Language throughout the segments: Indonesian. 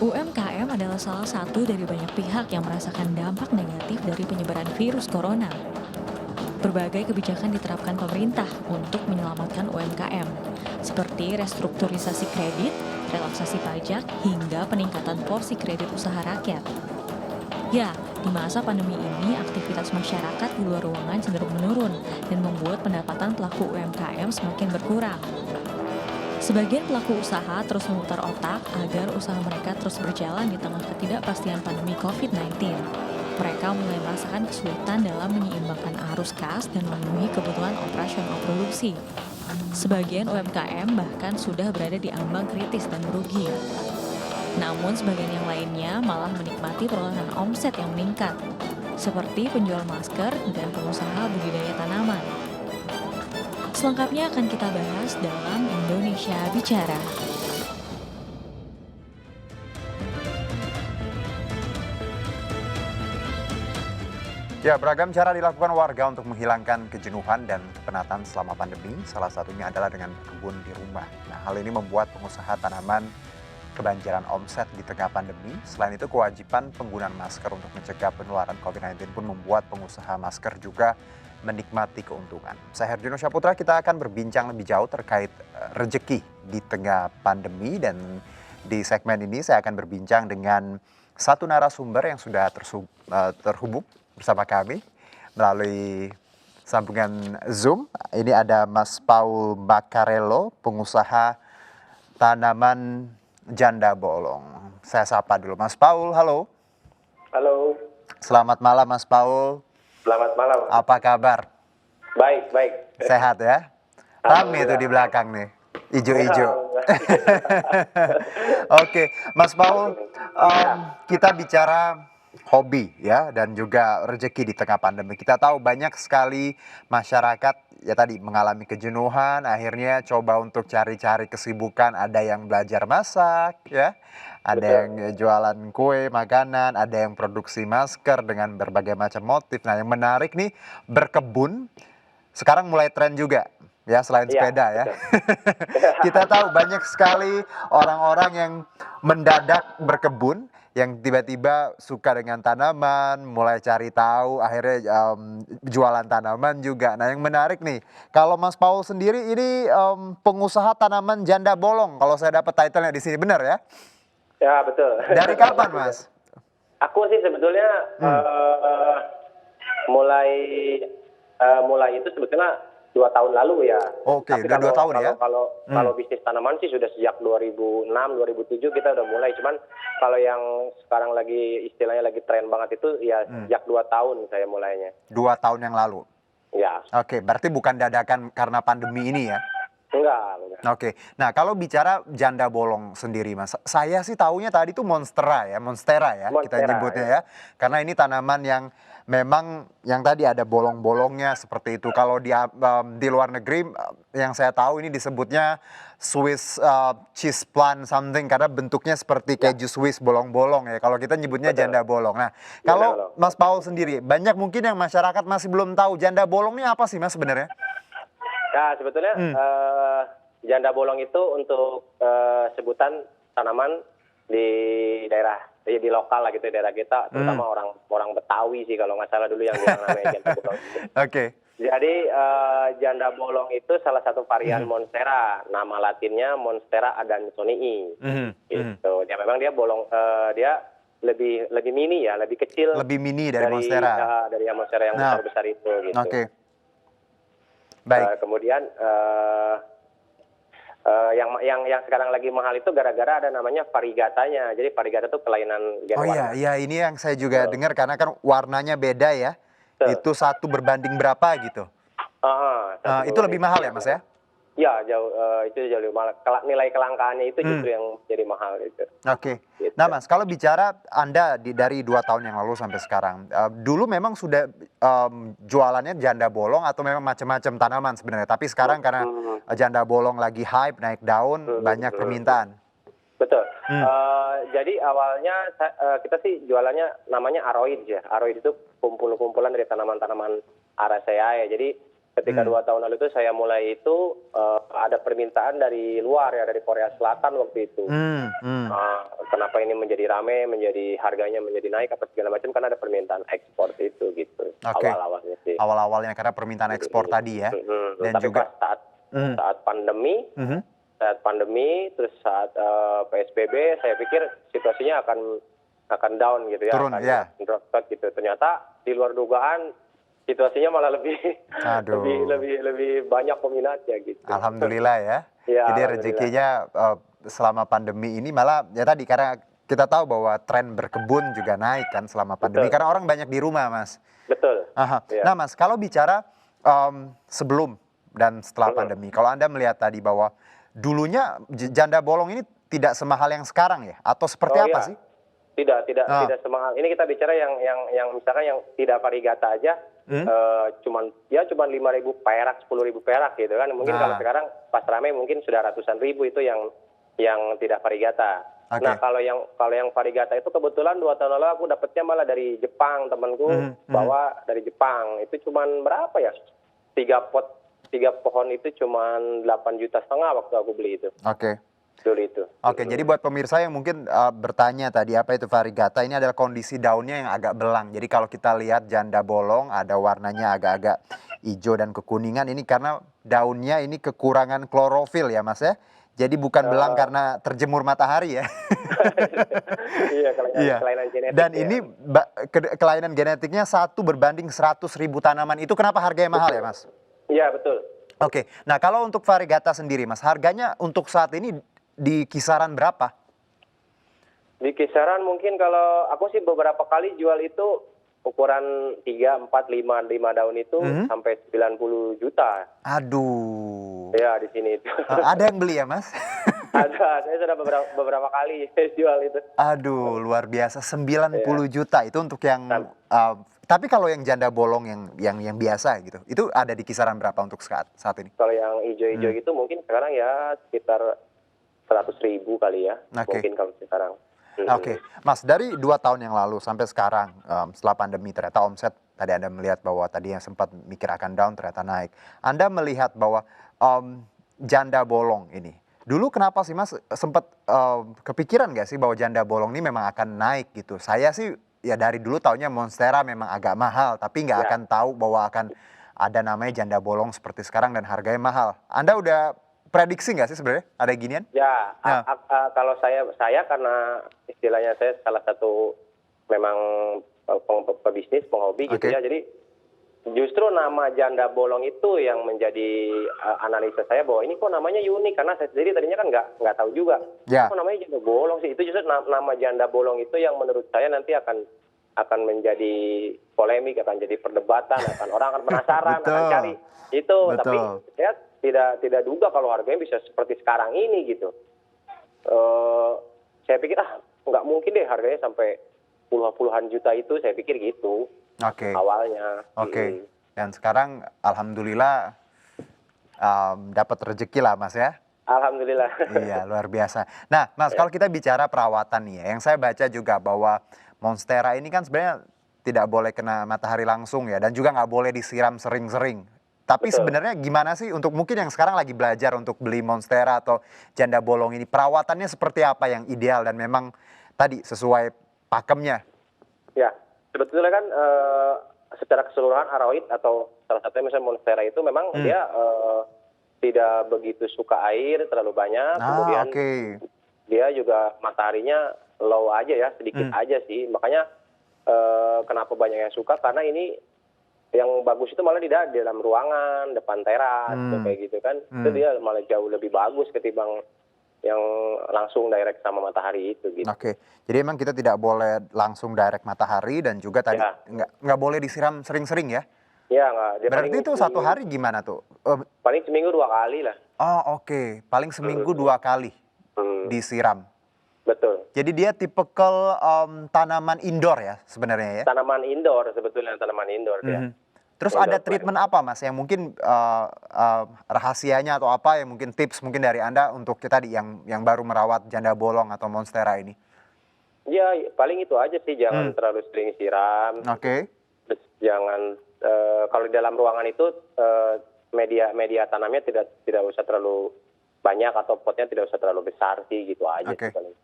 UMKM adalah salah satu dari banyak pihak yang merasakan dampak negatif dari penyebaran virus corona. Berbagai kebijakan diterapkan pemerintah untuk menyelamatkan UMKM, seperti restrukturisasi kredit, relaksasi pajak, hingga peningkatan porsi kredit usaha rakyat. Ya, di masa pandemi ini, aktivitas masyarakat di luar ruangan cenderung menurun dan membuat pendapatan pelaku UMKM semakin berkurang. Sebagian pelaku usaha terus memutar otak agar usaha mereka terus berjalan di tengah ketidakpastian pandemi COVID-19. Mereka mulai merasakan kesulitan dalam menyeimbangkan arus kas dan memenuhi kebutuhan operasional produksi. Sebagian UMKM bahkan sudah berada di ambang kritis dan merugi. Namun sebagian yang lainnya malah menikmati perolehan omset yang meningkat, seperti penjual masker dan pengusaha budidaya tanaman. Selengkapnya akan kita bahas dalam Indonesia Bicara. Ya, beragam cara dilakukan warga untuk menghilangkan kejenuhan dan kepenatan selama pandemi. Salah satunya adalah dengan berkebun di rumah. Nah, hal ini membuat pengusaha tanaman kebanjiran omset di tengah pandemi. Selain itu, kewajiban penggunaan masker untuk mencegah penularan COVID-19 pun membuat pengusaha masker juga menikmati keuntungan. Saya Herjunno Syaputra, kita akan berbincang lebih jauh terkait rejeki di tengah pandemi, dan di segmen ini saya akan berbincang dengan satu narasumber yang sudah terhubung bersama kami melalui sambungan Zoom. Ini ada Mas Paul Makarello, pengusaha tanaman janda bolong. Saya sapa dulu Mas Paul, halo. Halo. Selamat malam Mas Paul. Selamat malam. Apa kabar? Baik, baik. Sehat ya? Rame tuh di belakang nih, ijo-ijo. Oke, Mas Paul, kita bicara hobi ya dan juga rezeki di tengah pandemi. Kita tahu banyak sekali masyarakat ya tadi mengalami kejenuhan, akhirnya coba untuk cari-cari kesibukan. Ada yang belajar masak ya, ada yang jualan kue, makanan, ada yang produksi masker dengan berbagai macam motif. Nah, yang menarik nih, berkebun sekarang mulai tren juga ya, selain sepeda ya. Kita tahu banyak sekali orang-orang yang mendadak berkebun, yang tiba-tiba suka dengan tanaman, mulai cari tahu, akhirnya jualan tanaman juga. Nah, yang menarik nih, kalau Mas Paul sendiri ini pengusaha tanaman janda bolong, kalau saya dapat title-nya di sini, benar ya? Ya, betul. Dari kapan, Mas? Aku sih sebetulnya mulai itu sebetulnya 2 tahun lalu ya. Oke, Tapi udah 2 tahun ya? Kalau bisnis tanaman sih sudah sejak 2006, 2007 kita udah mulai. Cuman kalau yang sekarang lagi istilahnya lagi tren banget itu ya sejak 2 tahun saya mulainya. 2 tahun yang lalu? Ya. Oke, berarti bukan dadakan karena pandemi ini ya? Enggak. Oke, nah kalau bicara janda bolong sendiri Mas, saya sih taunya tadi tuh monstera ya, kita nyebutnya ya. Karena ini tanaman yang memang yang tadi ada bolong-bolongnya seperti itu. Kalau di luar negeri yang saya tahu ini disebutnya Swiss cheese plant something, karena bentuknya seperti keju Swiss bolong-bolong ya. Kalau kita nyebutnya janda bolong. Nah, kalau Mas Paul sendiri, banyak mungkin yang masyarakat masih belum tahu janda bolong ini apa sih Mas sebenarnya? Ya, sebetulnya janda bolong itu untuk sebutan tanaman di daerah, di lokal lah gitu, daerah kita, terutama orang Betawi sih kalau nggak salah dulu yang bilang namanya janda bolong. Oke. Jadi janda bolong itu salah satu varian monstera, nama latinnya Monstera adansonii. Gitu. Ya memang dia bolong, dia lebih mini ya, lebih kecil. Lebih mini dari monstera. Dari yang monstera yang besar itu gitu. Oke. Baik. Kemudian yang sekarang lagi mahal itu gara-gara ada namanya varigatanya. Jadi varigata itu kelainan gen warna. Oh iya, ini yang saya juga dengar karena kan warnanya beda ya. Itu 1 berbanding berapa gitu. Itu lebih mahal ya Mas ya? Ya, itu jauh lebih mahal. Nilai kelangkaannya itu justru yang jadi mahal gitu. Oke. Nah Mas, kalau bicara Anda dari 2 tahun yang lalu sampai sekarang, dulu memang sudah jualannya janda bolong atau memang macam-macam tanaman sebenarnya? Tapi sekarang karena janda bolong lagi hype, naik daun, banyak permintaan. Betul. Jadi awalnya kita sih jualannya namanya aroid ya. Aroid itu kumpulan dari tanaman-tanaman Araceae ya. Jadi ketika 2 tahun lalu itu saya mulai itu ada permintaan dari luar ya, dari Korea Selatan waktu itu. Kenapa ini menjadi rame, harganya menjadi naik apa segala macam, karena ada permintaan ekspor itu gitu. Awal-awalnya sih. Awal-awalnya karena permintaan ekspor tadi ya. Dan tapi juga pas saat pandemi, terus saat PSBB, saya pikir situasinya akan down gitu ya, turun, akan drop gitu. Ternyata di luar dugaan situasinya malah lebih lebih banyak peminatnya gitu. Alhamdulillah ya. Ya, Jadi rezekinya selama pandemi ini malah ya tadi, karena kita tahu bahwa tren berkebun juga naik kan selama pandemi. Betul. Karena orang banyak di rumah, Mas. Betul. Ya. Nah, Mas, kalau bicara sebelum dan setelah pandemi, kalau Anda melihat tadi bahwa dulunya janda bolong ini tidak semahal yang sekarang ya, atau seperti apa ya. sih? Tidak semahal. Ini kita bicara yang misalkan yang tidak varigata aja, cuman 5.000 perak, 10.000 perak gitu kan. Mungkin kalau sekarang pas rame mungkin sudah ratusan ribu itu yang tidak varigata. Okay. Nah, kalau yang varigata itu kebetulan 2 tahun lalu aku dapatnya malah dari Jepang, temanku bawa dari Jepang. Itu cuman berapa ya? 3 pohon itu cuman 8,5 juta waktu aku beli itu. Oke. Dulu itu. Oke, jadi buat pemirsa yang mungkin bertanya tadi apa itu varigata, ini adalah kondisi daunnya yang agak belang. Jadi kalau kita lihat janda bolong ada warnanya agak-agak hijau dan kekuningan, ini karena daunnya ini kekurangan klorofil ya, Mas ya. Jadi bukan belang karena terjemur matahari ya. Iya, kelainan genetik. Dan ya. ini kelainan genetiknya 1 berbanding 100.000 tanaman. Itu kenapa harganya mahal ya, Mas? Iya, betul. Oke, nah kalau untuk varigata sendiri, Mas, harganya untuk saat ini di kisaran berapa? Di kisaran mungkin kalau aku sih beberapa kali jual itu ukuran 3, 4, 5 daun itu sampai 90 juta. Aduh. Ya, di sini itu. Ada yang beli ya, Mas? Ada, saya sudah beberapa kali jual itu. Aduh, luar biasa, 90 juta itu untuk yang tapi kalau yang janda bolong yang biasa gitu, itu ada di kisaran berapa untuk saat ini? Kalau yang hijau-hijau itu mungkin sekarang ya sekitar 100.000 kali ya. Oke. Mungkin kalau sekarang. Oke, Mas, dari 2 tahun yang lalu sampai sekarang setelah pandemi ternyata omset tadi Anda melihat bahwa tadi yang sempat mikir akan down ternyata naik. Anda melihat bahwa janda bolong ini dulu kenapa sih, Mas, sempat kepikiran gak sih bahwa janda bolong ini memang akan naik gitu? Saya sih ya dari dulu taunya Monstera memang agak mahal, tapi nggak akan tahu bahwa akan ada namanya janda bolong seperti sekarang dan harganya mahal. Anda udah prediksi nggak sih sebenarnya ada ginian? Ya, kalau saya karena istilahnya saya salah satu memang pebisnis, penghobi gitu ya. Jadi justru nama janda bolong itu yang menjadi analisa saya bahwa ini kok namanya unik, karena saya sendiri tadinya kan nggak tahu juga. Kok namanya janda bolong sih? Itu justru nama janda bolong itu yang menurut saya nanti akan menjadi polemik, akan jadi perdebatan, orang akan penasaran, akan cari itu. Betul. Tapi saya tidak duga kalau harganya bisa seperti sekarang ini gitu. Saya pikir nggak mungkin deh harganya sampai puluhan juta itu, saya pikir gitu. Awalnya. Oke. Dan sekarang alhamdulillah dapat rezeki lah, Mas ya. Alhamdulillah. Iya, luar biasa. Nah, Mas, kalau kita bicara perawatan nih ya, yang saya baca juga bahwa Monstera ini kan sebenarnya tidak boleh kena matahari langsung ya, dan juga nggak boleh disiram sering-sering. Tapi sebenarnya gimana sih untuk mungkin yang sekarang lagi belajar untuk beli Monstera atau janda bolong ini, perawatannya seperti apa yang ideal dan memang tadi sesuai pakemnya? Ya, sebetulnya kan secara keseluruhan Aroid atau salah satunya misalnya Monstera itu memang dia tidak begitu suka air terlalu banyak, kemudian dia juga mataharinya low aja ya, sedikit aja sih. Makanya kenapa banyak yang suka, karena ini yang bagus itu malah di dalam ruangan, depan teras, kayak gitu kan. Itu dia malah jauh lebih bagus ketimbang yang langsung direct sama matahari itu gitu. Oke, jadi emang kita tidak boleh langsung direct matahari dan juga tadi nggak boleh disiram sering-sering ya? Iya, nggak. Berarti itu satu hari gimana tuh? Paling seminggu 2 kali lah. Oh oke, paling seminggu 2 kali disiram. Betul. Jadi dia tipikal tanaman indoor ya sebenarnya ya? Tanaman indoor sebetulnya, tanaman indoor dia. Terus ada treatment apa, Mas, yang mungkin rahasianya atau apa yang mungkin tips mungkin dari Anda untuk kita yang baru merawat janda bolong atau Monstera ini? Ya paling itu aja sih, jangan terlalu sering siram. Oke. Terus jangan kalau di dalam ruangan itu media tanamnya tidak usah terlalu banyak atau potnya tidak usah terlalu besar sih, gitu aja Oke. sih paling.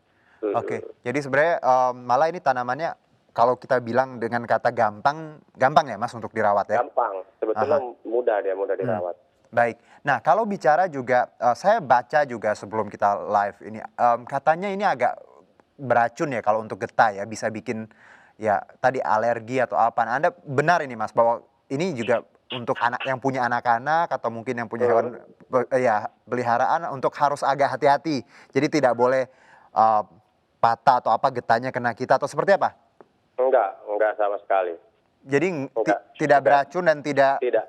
Oke, jadi sebenarnya malah ini tanamannya kalau kita bilang dengan kata gampang, gampang ya Mas untuk dirawat ya? Gampang, sebetulnya Aha. mudah Hmm. dirawat. Baik. Nah, kalau bicara juga, saya baca juga sebelum kita live ini, katanya ini agak beracun ya kalau untuk getah ya, bisa bikin ya tadi alergi atau apa. Nah, Anda benar ini Mas bahwa ini juga untuk anak yang punya anak-anak atau mungkin yang punya hewan ya peliharaan untuk harus agak hati-hati. Jadi tidak boleh eh, patah atau apa getahnya kena kita atau seperti apa? Enggak sama sekali. Jadi Enggak, tidak beracun dan tidak tidak,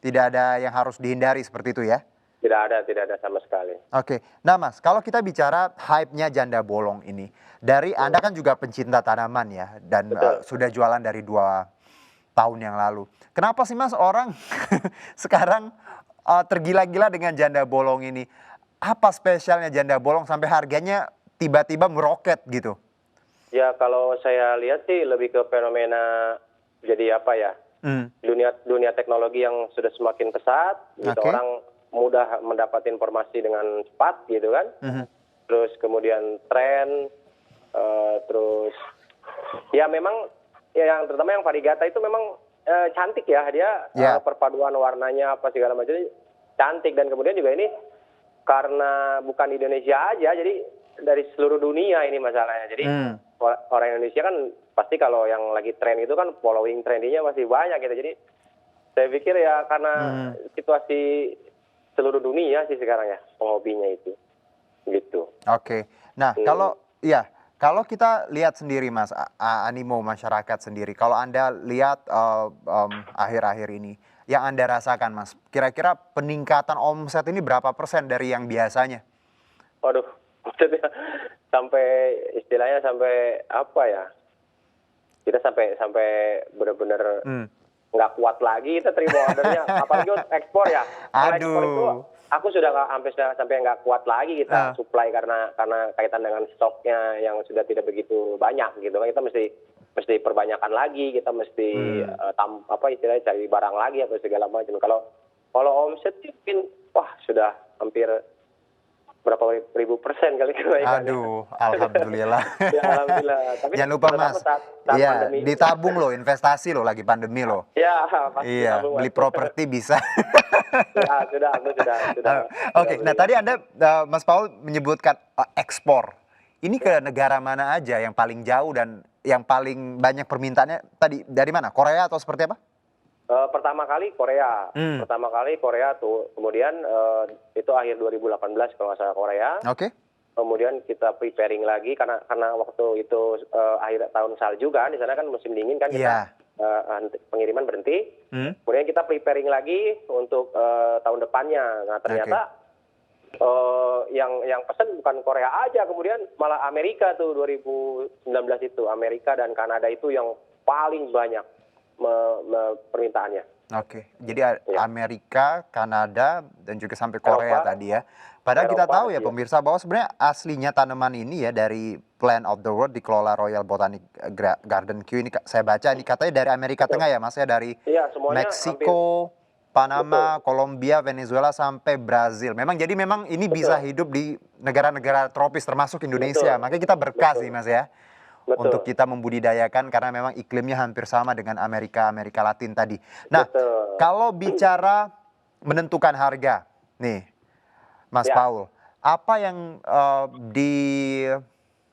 tidak ada yang harus dihindari seperti itu ya? tidak ada sama sekali. Oke, nah Mas, kalau kita bicara hype-nya janda bolong ini, dari Anda kan juga pencinta tanaman ya, dan Betul. sudah jualan dari 2 tahun yang lalu. Kenapa sih Mas orang sekarang tergila-gila dengan janda bolong ini? Apa spesialnya janda bolong sampai harganya tiba-tiba meroket gitu? Ya kalau saya lihat sih lebih ke fenomena, jadi apa ya, Hmm, dunia teknologi yang sudah semakin pesat, gitu. Oke. Orang mudah mendapat informasi dengan cepat gitu kan. mhm, Terus kemudian tren, terus ya memang ya yang terutama yang varigata itu memang cantik ya, dia Ya. perpaduan warnanya apa segala macam cantik, dan kemudian juga ini karena bukan di Indonesia aja, jadi dari seluruh dunia ini masalahnya. Jadi hmm, orang Indonesia kan pasti kalau yang lagi tren itu kan following trendinya masih banyak gitu. Jadi saya pikir ya karena situasi seluruh dunia sih sekarang ya penghobinya itu, gitu. Oke. Nah, kalau kita lihat sendiri Mas, animo masyarakat sendiri. Kalau Anda lihat akhir-akhir ini, yang Anda rasakan Mas, kira-kira peningkatan omset ini berapa persen dari yang biasanya? Waduh, maksudnya sampai istilahnya sampai apa ya? Kita sampai benar-benar Hmm. nggak kuat lagi kita terima ordernya, apalagi untuk ekspor ya. Kalau ekspor itu Aduh. aku sudah sampai nggak kuat lagi kita supply karena kaitan dengan stoknya yang sudah tidak begitu banyak gitu kan. Kita mesti perbanyakan lagi, kita mesti apa istilahnya cari barang lagi atau segala macam. Kalau omset sih mungkin wah sudah hampir berapa ribu persen kali kenaikannya. Aduh, alhamdulillah. Ya alhamdulillah. Tapi Jangan lupa terutama Mas, saat iya pandemi. ditabung loh, investasi loh lagi pandemi loh. Ya pasti Iya, tabung, beli Mas. properti bisa. Ya sudah, aku sudah. Oke, nah tadi Anda, Mas Paul menyebutkan ekspor. Ini ke negara mana aja yang paling jauh dan yang paling banyak permintaannya tadi dari mana? Korea atau seperti apa? Pertama kali Korea tuh, kemudian itu akhir 2018 kalau nggak salah Korea. Oke. Kemudian kita preparing lagi karena waktu itu akhir tahun salju kan, di sana kan musim dingin kan, kita pengiriman berhenti. Kemudian kita preparing lagi untuk tahun depannya. Nah ternyata yang pesen bukan Korea aja, kemudian malah Amerika tuh 2019 itu, Amerika dan Kanada itu yang paling banyak permintaannya. Oke, jadi Amerika, Kanada, dan juga sampai Korea Eropa, tadi ya. Padahal kita tahu ya iya. pemirsa bahwa sebenarnya aslinya tanaman ini ya dari Plant of the World dikelola Royal Botanic Garden Kew ini saya baca ini katanya dari Amerika Tengah ya Mas ya, dari Iya, semuanya Meksiko, Panama, Kolombia, Venezuela sampai Brazil. Jadi memang ini bisa hidup di negara-negara tropis termasuk Indonesia. Makanya kita berkah sih Mas ya. Untuk kita membudidayakan karena memang iklimnya hampir sama dengan Amerika Latin tadi. Nah, kalau bicara menentukan harga, nih, Mas Paul, apa yang di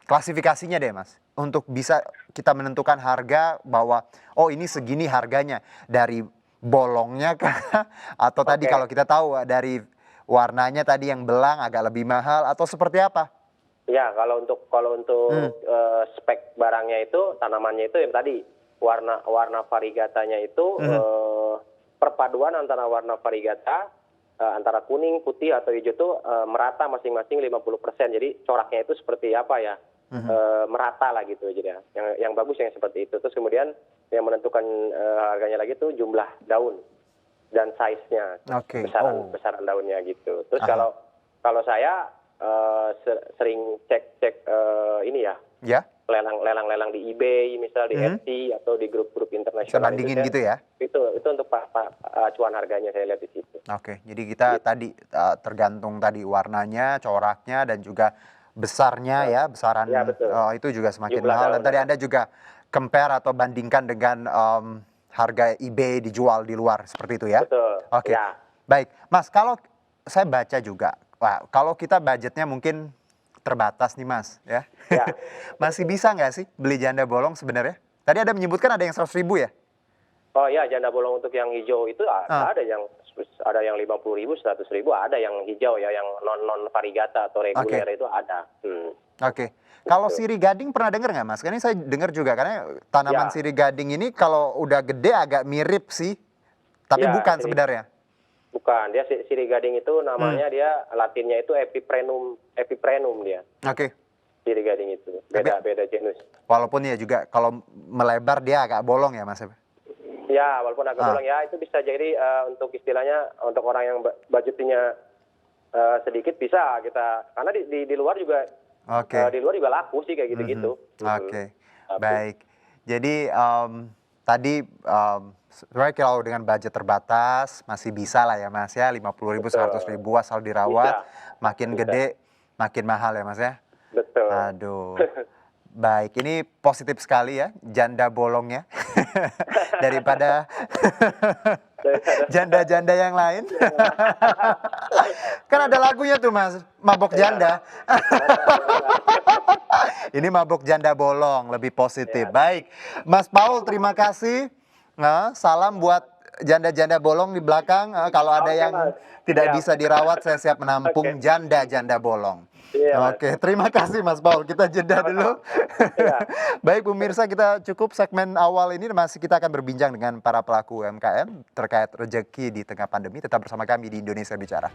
klasifikasinya deh, Mas, untuk bisa kita menentukan harga bahwa oh ini segini harganya dari bolongnya kah? Atau tadi kalau kita tahu dari warnanya tadi yang belang agak lebih mahal atau seperti apa? Ya, kalau untuk spek barangnya itu, tanamannya itu yang tadi warna variegatanya itu perpaduan antara warna variegata antara kuning, putih atau hijau itu merata masing-masing 50%. Jadi coraknya itu seperti apa ya? Merata lah gitu jadi ya. Yang bagus yang seperti itu. Terus kemudian yang menentukan harganya lagi itu jumlah daun dan size-nya, besaran daunnya gitu. Terus kalau saya sering cek ini ya. lelang-lelang di eBay, misal di Etsy atau di grup-grup Bisa internasional bandingin gitu ya? itu untuk acuan harganya saya lihat di situ. Oke, jadi kita tadi tergantung tadi warnanya, coraknya, dan juga besarnya ya, besaran Ya, betul. itu juga semakin Jumlah mahal. Dan tadi daun-daun. Anda juga compare atau bandingkan dengan harga eBay dijual di luar, seperti itu ya? Betul. Oke, Ya. baik. Mas, kalau saya baca juga, wah, kalau kita budgetnya mungkin terbatas nih Mas, ya. Ya. Masih bisa nggak sih beli janda bolong sebenarnya? Tadi ada menyebutkan ada yang 100.000 ya? Oh ya, janda bolong untuk yang hijau itu ada yang 50.000, 100.000, ada yang hijau ya, yang non variegata atau reguler itu ada. Oke. Kalau sirih gading pernah dengar nggak Mas? Karena saya dengar juga karena tanaman Ya. sirih gading ini kalau udah gede agak mirip sih, tapi Ya, bukan sirih- sebenarnya. Bukan, dia sirih gading itu namanya dia latinnya itu epiprenum dia. Oke. Sirih gading itu. Beda genus. Walaupun ya juga kalau melebar dia agak bolong ya Mas. Ya, walaupun agak bolong ya, itu bisa jadi untuk istilahnya untuk orang yang budgetnya sedikit bisa kita, karena di luar juga Oke. di luar juga laku sih kayak gitu-gitu. Oke. Baik. Jadi tadi sebenarnya kalau dengan budget terbatas masih bisa lah ya Mas ya, 50.000, 100.000 asal dirawat. Makin gede makin mahal ya Mas ya. Betul. Aduh. Baik, ini positif sekali ya janda bolongnya daripada janda-janda yang lain. Kan ada lagunya tuh Mas, mabok janda. Ini mabok janda bolong, lebih positif. Baik, Mas Paul terima kasih. Nah, salam buat janda-janda bolong di belakang. Kalau ada Oke, yang Mas. tidak Siap. bisa dirawat, saya siap menampung janda-janda bolong. Iya, Mas. Oke, terima kasih Mas Paul. Kita jeda dulu. Iya. Baik pemirsa, kita cukup segmen awal ini. Masih kita akan berbincang dengan para pelaku UMKM terkait rezeki di tengah pandemi. Tetap bersama kami di Indonesia Bicara.